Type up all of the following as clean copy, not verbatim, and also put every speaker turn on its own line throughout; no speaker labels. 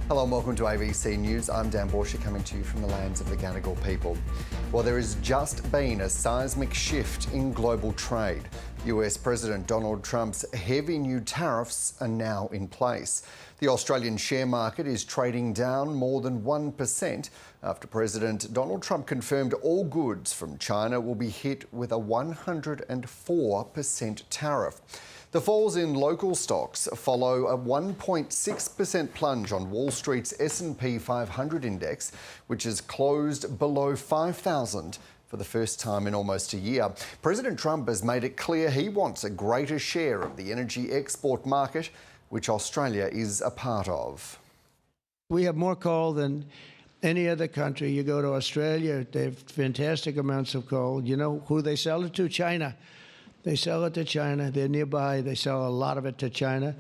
Hello and welcome to ABC News. I'm Dan Borscher, coming to you from the lands of the Gadigal people. Well, there has just been a seismic shift in global trade. US President Donald Trump's heavy new tariffs are now in place. The Australian share market is trading down more than 1% after President Donald Trump confirmed all goods from China will be hit with a 104% tariff. The falls in local stocks follow a 1.6% plunge on Wall Street's S&P 500 index, which has closed below 5,000 for the first time in almost a year. President Trump has made it clear he wants a greater share of the energy export market, which Australia is a part of.
We have more coal than any other country. You go to Australia, they have fantastic amounts of coal. You know who they sell it to? China. They sell it to China. They're nearby. They sell a lot of it to China.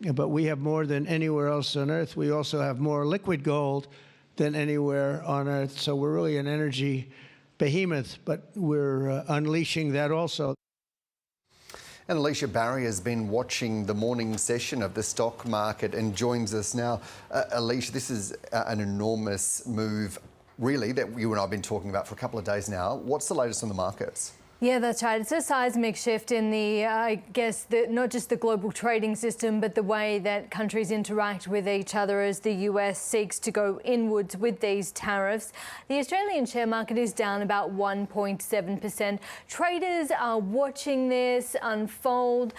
But we have more than anywhere else on Earth. We also have more liquid gold than anywhere on Earth. So we're really an energy behemoth, but we're unleashing that also.
And Alicia Barry has been watching the morning session of the stock market and joins us now. Alicia, this is an enormous move, really, that you and I have been talking about for a couple of days now. What's the latest on the markets?
Yeah, that's right. It's a seismic shift in the, not just the global trading system, but the way that countries interact with each other as the US seeks to go inwards with these tariffs. The Australian share market is down about 1.7%. Traders are watching this unfold.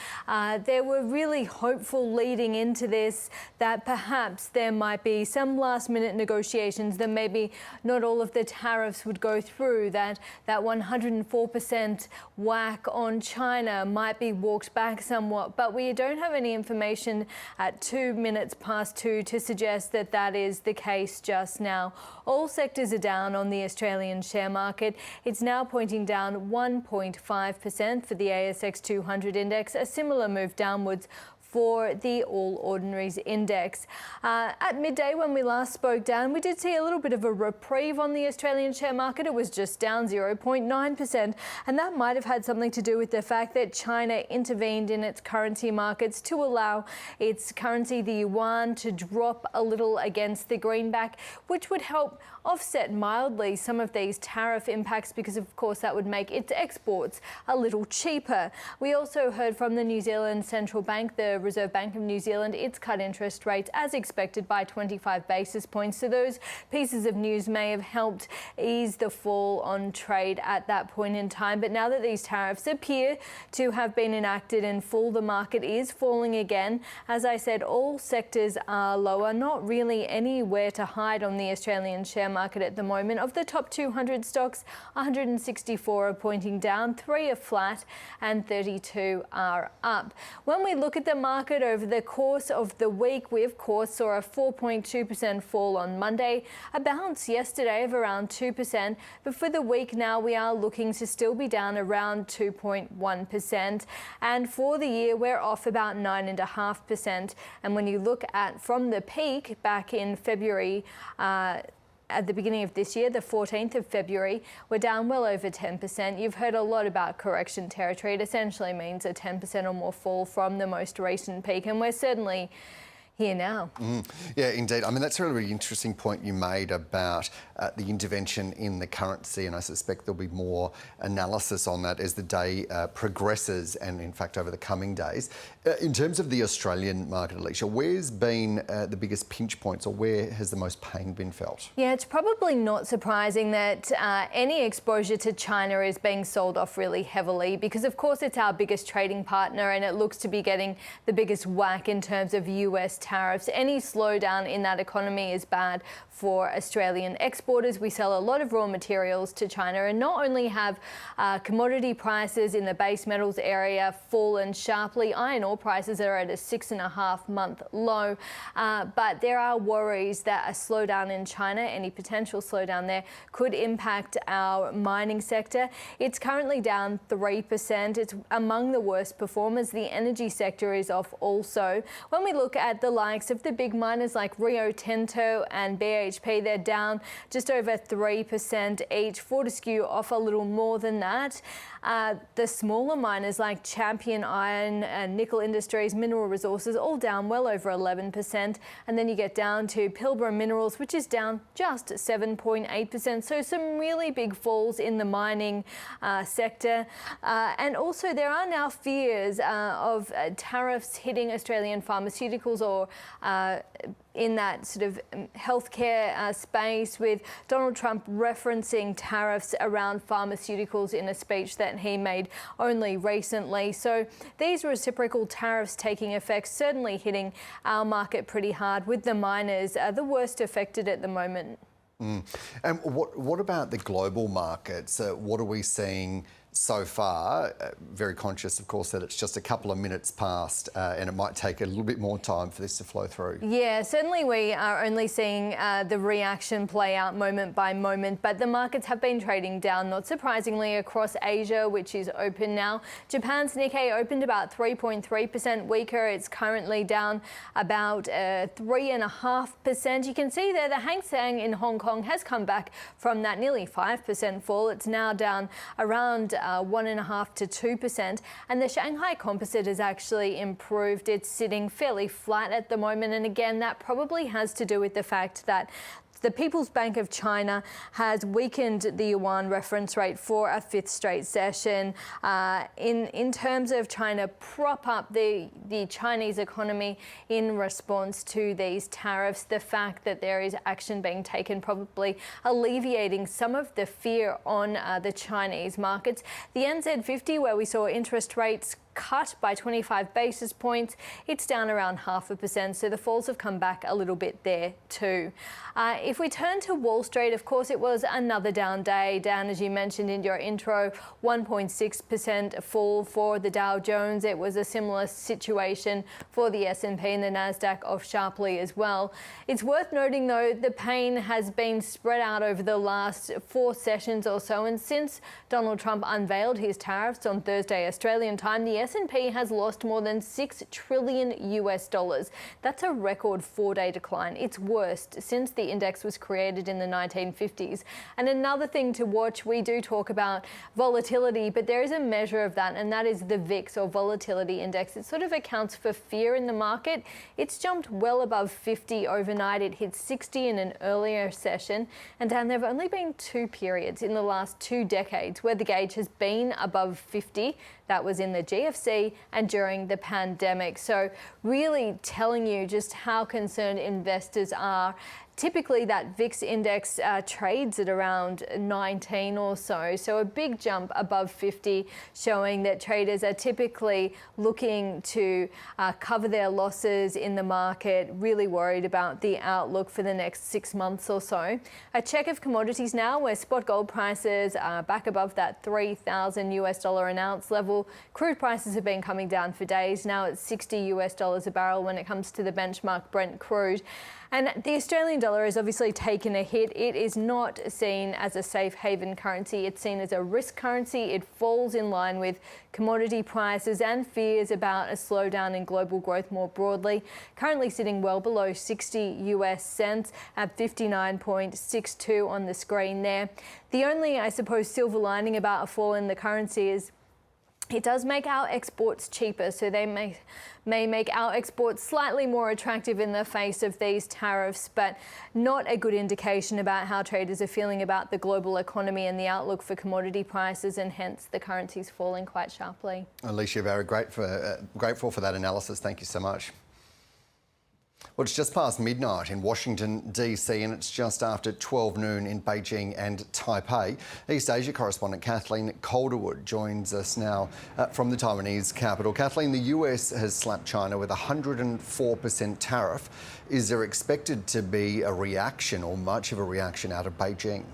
They were really hopeful leading into this that perhaps there might be some last-minute negotiations, that maybe not all of the tariffs would go through, that 104% whack on China might be walked back somewhat, but we don't have any information at 2 minutes past 2 to suggest that that is the case just now. All sectors are down on the Australian share market. It's now pointing down 1.5% for the ASX 200 index, a similar move downwards for the All Ordinaries Index. At midday when we last spoke, Dan, we did see a little bit of a reprieve on the Australian share market. It was just down 0.9%, and that might have had something to do with the fact that China intervened in its currency markets to allow its currency, the yuan, to drop a little against the greenback, which would help offset mildly some of these tariff impacts, because of course that would make its exports a little cheaper. We also heard from the New Zealand Central Bank, the Reserve Bank of New Zealand. It's cut interest rates as expected by 25 basis points. So those pieces of news may have helped ease the fall on trade at that point in time. But now that these tariffs appear to have been enacted in full, the market is falling again. As I said, all sectors are lower, not really anywhere to hide on the Australian share market at the moment. Of the top 200 stocks, 164 are pointing down, 3 are flat and 32 are up. When we look at the market over the course of the week, we of course saw a 4.2% fall on Monday, a bounce yesterday of around 2%, but for the week now we are looking to still be down around 2.1%, and for the year we're off about 9.5%. And when you look at from the peak back in February, at the beginning of this year, the 14th of February, we're down well over 10%. You've heard a lot about correction territory. It essentially means a 10% or more fall from the most recent peak, and we're certainly here now. Yeah, indeed. I mean, that's a really interesting point you made about the intervention in the currency, and I suspect there'll be more analysis on that as the day progresses and, in fact, over the coming days. In terms of the Australian market, Alicia, where's been the biggest pinch points, or where has the most pain been felt? Yeah, it's probably not surprising that any exposure to China is being sold off really heavily, because, of course, it's our biggest trading partner and it looks to be getting the biggest whack in terms of US tariffs. Any slowdown in that economy is bad for Australian exporters. We sell a lot of raw materials to China, and not only have commodity prices in the base metals area fallen sharply, iron ore prices are at a 6.5-month low, but there are worries that a slowdown in China, any potential slowdown there, could impact our mining sector. It's currently down 3%. It's among the worst performers. The energy sector is off also. When we look at the likes of the big miners like Rio Tinto and BHP. They're down just over 3% each. Fortescue off a little more than that. The smaller miners like Champion Iron and Nickel Industries, Mineral Resources, all down well over 11%. And then you get down to Pilbara Minerals, which is down just 7.8%. So some really big falls in the mining sector. And also there are now fears of tariffs hitting Australian pharmaceuticals or in that sort of healthcare space, with Donald Trump referencing tariffs around pharmaceuticals in a speech that he made only recently. So these reciprocal tariffs taking effect, certainly hitting our market pretty hard, with the miners the worst affected at the moment.
And what about the global markets? What are we seeing so far? Very conscious, of course, that it's just a couple of minutes past and it might take a little bit more time for this to flow through. Yeah,
certainly we are only seeing the reaction play out moment by moment, but the markets have been trading down, not surprisingly, across Asia, which is open now. Japan's Nikkei opened about 3.3% weaker. It's currently down about 3.5%. You can see there the Hang Seng in Hong Kong has come back from that nearly 5% fall. It's now down around 1.5% to 2%, and the Shanghai Composite has actually improved. It's sitting fairly flat at the moment, and again, that probably has to do with the fact that the People's Bank of China has weakened the yuan reference rate for a fifth straight session in terms of trying to prop up the Chinese economy in response to these tariffs. The fact that there is action being taken probably alleviating some of the fear on the Chinese markets. The NZ50, where we saw interest rates cut by 25 basis points, it's down around 0.5%, so the falls have come back a little bit there too. If we turn to Wall Street, of course, it was another down day. Down, as you mentioned in your intro, 1.6% fall for the Dow Jones. It was a similar situation for the S&P, and the Nasdaq off sharply as well. It's worth noting, though, the pain has been spread out over the last 4 sessions or so, and since Donald Trump unveiled his tariffs on Thursday Australian time, the S&P has lost more than $6 trillion US. That's a record 4-day decline. It's worst since the index was created in the 1950s. And another thing to watch, we do talk about volatility, but there is a measure of that, and that is the VIX, or volatility index. It sort of accounts for fear in the market. It's jumped well above 50 overnight. It hit 60 in an earlier session, and there have only been 2 periods in the last 2 decades where the gauge has been above 50. That was in the GFC and during the pandemic. So really telling you just how concerned investors are. Typically that VIX index trades at around 19 or so. So a big jump above 50, showing that traders are typically looking to cover their losses in the market, really worried about the outlook for the next 6 months or so. A check of commodities now, where spot gold prices are back above that $3,000 US an ounce level. Crude prices have been coming down for days. Now it's $60 US a barrel when it comes to the benchmark Brent crude. And the Australian dollar has obviously taken a hit. It is not seen as a safe haven currency. It's seen as a risk currency. It falls in line with commodity prices and fears about a slowdown in global growth more broadly. Currently sitting well below 60 US cents at 59.62 on the screen there. The only, I suppose, silver lining about a fall in the currency is it does make our exports cheaper, so they may make our exports slightly more attractive in the face of these tariffs, but not a good indication about how traders are feeling about the global economy and the outlook for commodity prices, and hence the currency's falling quite sharply. Alicia, very grateful for that analysis. Thank you so much. Well, it's just past midnight in Washington, DC, and it's just after 12 noon in Beijing and Taipei. East Asia correspondent Kathleen Calderwood joins us now from the Taiwanese capital. Kathleen, the US has slapped China with a 104% tariff. Is there expected to be a reaction, or much of a reaction, out of Beijing?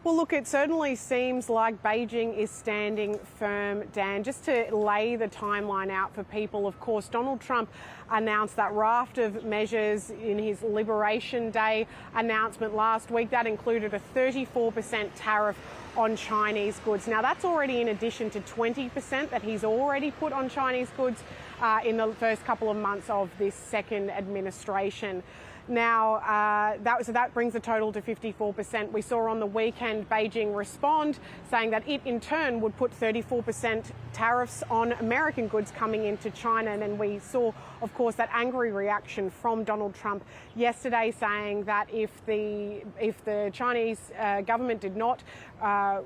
Well, look, it certainly seems like Beijing is standing firm, Dan. Just to lay the timeline out for people, of course, Donald Trump announced that raft of measures in his Liberation Day announcement last week. That included a 34% tariff on Chinese goods. Now, that's already in addition to 20% that he's already put on Chinese goods in the first couple of months of this second administration. Now, that brings the total to 54%. We saw on the weekend Beijing respond, saying that it in turn would put 34% tariffs on American goods coming into China. And then we saw, of course, that angry reaction from Donald Trump yesterday, saying that if the Chinese government did not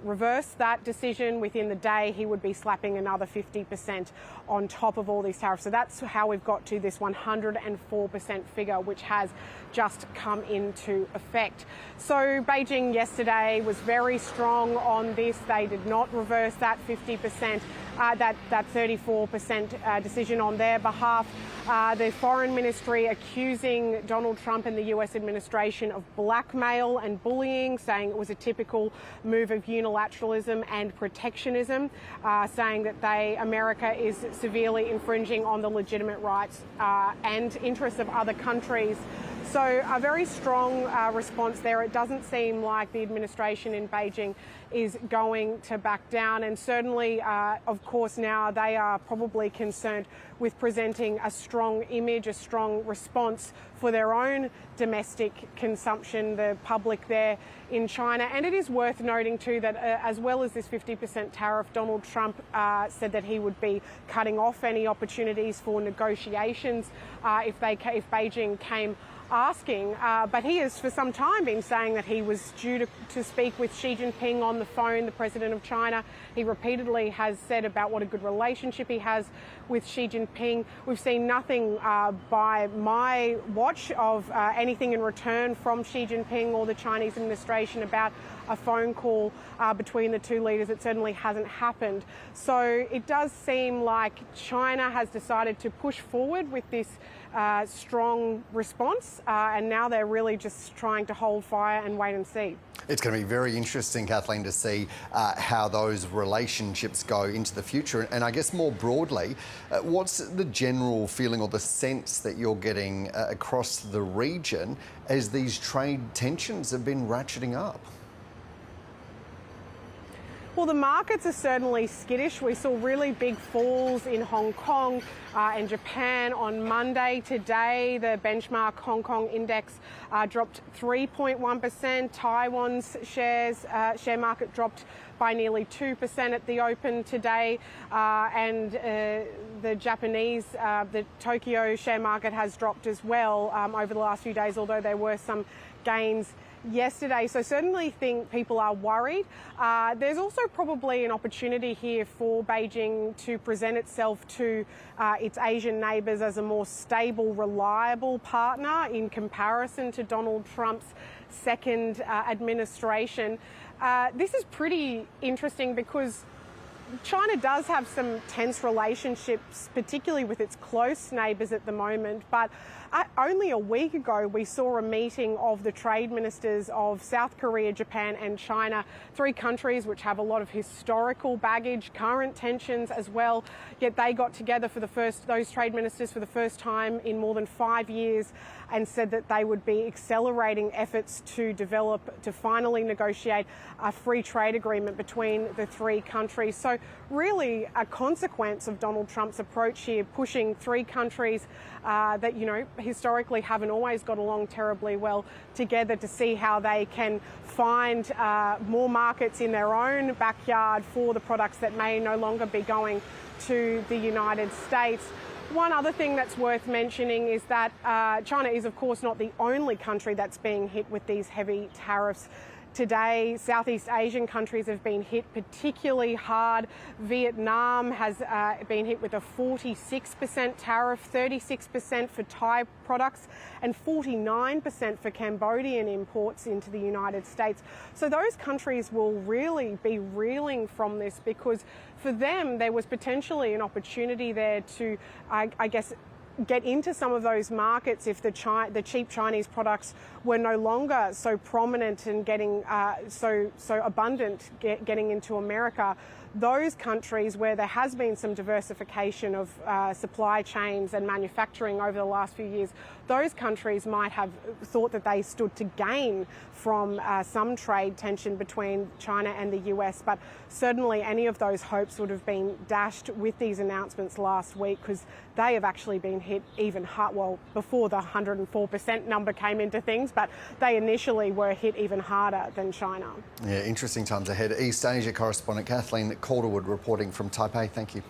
reverse that decision within the day, he would be slapping another 50% on top of all these tariffs. So that's how we've got to this 104% figure, which has just come into effect. So Beijing yesterday was very strong on this. They did not reverse that 50%, that 34% decision on their behalf. The Foreign Ministry accusing Donald Trump and the US administration of blackmail and bullying, saying it was a typical move of unilateralism and protectionism, saying that America is severely infringing on the legitimate rights and interests of other countries. So a very strong response there. It doesn't seem like the administration in Beijing is going to back down. And certainly, of course, now they are probably concerned with presenting a strong image, a strong response for their own domestic consumption, the public there in China. And it is worth noting too that as well as this 50% tariff, Donald Trump said that he would be cutting off any opportunities for negotiations if Beijing came asking, but he has for some time been saying that he was due to speak with Xi Jinping on the phone, the president of China. He repeatedly has said about what a good relationship he has with Xi Jinping. We've seen nothing by my watch of anything in return from Xi Jinping or the Chinese administration about a phone call between the two leaders. It certainly hasn't happened. So it does seem like China has decided to push forward with this strong response, and now they're really just trying to hold fire and wait and see.
It's going to be very interesting, Kathleen, to see how those relationships go into the future. And I guess more broadly, what's the general feeling or the sense that you're getting across the region as these trade tensions have been ratcheting up?
Well, the markets are certainly skittish. We saw really big falls in Hong Kong and Japan on Monday. Today, the benchmark Hong Kong index dropped 3.1%. Taiwan's share market dropped by nearly 2% at the open today. And the Japanese, the Tokyo share market has dropped as well over the last few days, although there were some gains yesterday. So certainly think people are worried. There's also probably an opportunity here for Beijing to present itself to its Asian neighbours as a more stable, reliable partner in comparison to Donald Trump's second administration. This is pretty interesting because China does have some tense relationships, particularly with its close neighbours at the moment, but only a week ago we saw a meeting of the trade ministers of South Korea, Japan and China, three countries which have a lot of historical baggage, current tensions as well, yet they got together those trade ministers for the first time in more than 5 years and said that they would be accelerating efforts to finally negotiate a free trade agreement between the three countries. So really a consequence of Donald Trump's approach here, pushing three countries that, historically haven't always got along terribly well together to see how they can find more markets in their own backyard for the products that may no longer be going to the United States. One other thing that's worth mentioning is that China is, of course, not the only country that's being hit with these heavy tariffs. Today, Southeast Asian countries have been hit particularly hard. Vietnam has been hit with a 46% tariff, 36% for Thai products, and 49% for Cambodian imports into the United States. So those countries will really be reeling from this because for them, there was potentially an opportunity there to, I guess, get into some of those markets if the cheap Chinese products were no longer so prominent and getting so abundant getting into America. those countries where there has been some diversification of supply chains and manufacturing over the last few years, those countries might have thought that they stood to gain from some trade tension between China and the US, but certainly any of those hopes would have been dashed with these announcements last week, because they have actually been hit even hard, well, before the 104% number came into things, but they initially were hit even harder than China.
Yeah, interesting times ahead. East Asia correspondent Kathleen Calderwood reporting from Taipei. Thank you.